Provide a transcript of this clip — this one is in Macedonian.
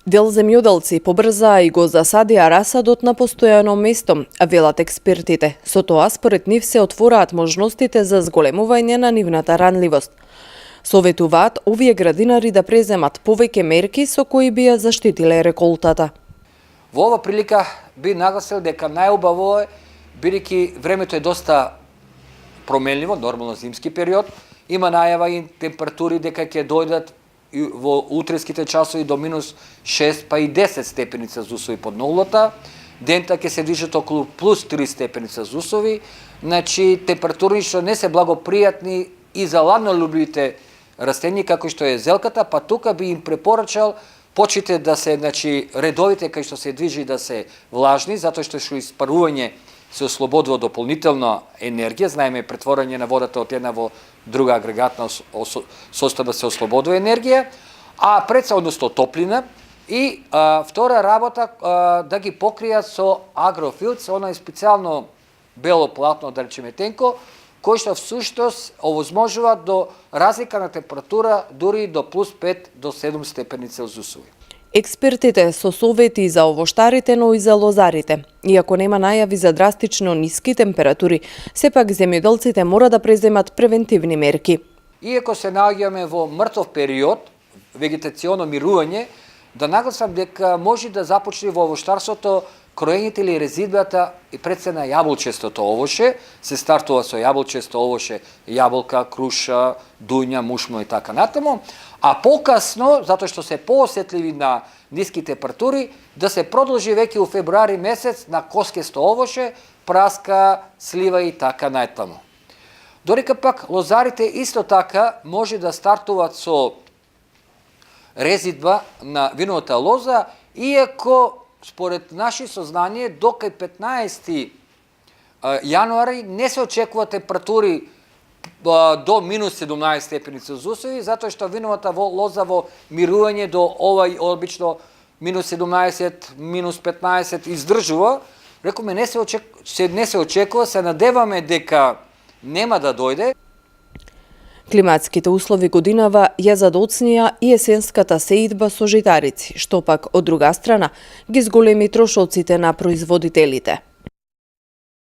Дел земјоделци побрзаа и го засадија расадот на постојано место, велат експертите. Со тоа, според нив, се отвораат можностите за зголемување на нивната ранливост. Советуваат овие градинари да преземат повеќе мерки со кои би ја заштитиле реколтата. Во ова прилика би нагласил дека најубаво е, бидејќи времето е доста променливо, нормално зимски период, има најава и температури дека ќе дојдат и во утреските часови до минус 6 па и 10 степени Целзиусови под нулата, дента ќе се движат околу плюс 3 степени Целзиусови, значи температури што не се благопријатни и за ладнолюбивите растенија како што е зелката, па тука би им препорачал почите да се, значи, редовите кај што се движи да се влажни, затоа што испарување се ослободува дополнителна енергија, знаеме претворање на водата од една во друга агрегатна состојба се ослободува енергија, а односно топлина, и втора работа да ги покријат со агрофилц, она е специјално бело платно, да речеме тенко, кој што всуштост овозможува до разлика на температура дури до плюс 5 до 7 степени Целзиусови. Експертите со совети за овоштарите, но и за лозарите. Иако нема најави за драстично ниски температури, сепак земјоделците мора да преземат превентивни мерки. Иако се наоѓаме во мртов период, вегетационо мирување, да нагласам дека може да започне во овоштарството кроењето или резидбата и пред се на јаболчестото овоше, се стартува со јаболчесто овоше, јаболка, круша, дуња, мушмо и така натаму, а покасно, затоа што се поосетливи на ниски температури, да се продолжи веќе у февруари месец на коскесто овоше, праска, слива и така натаму. Додека пак лозарите исто така може да стартуваат со резидба на виновата лоза, иако според наши сознание, до кај 15 јануари не се очекува температури до минус 17 степени Целзиусови, затоа што виновата лоза во мирување до овај обично минус 17, минус 15 издржува. Рекоме, не се очекува, се надеваме дека нема да дојде. Климатските услови годинава ја задоцнија и есенската сеидба со житарици, што пак од друга страна ги зголеми трошоците на производителите.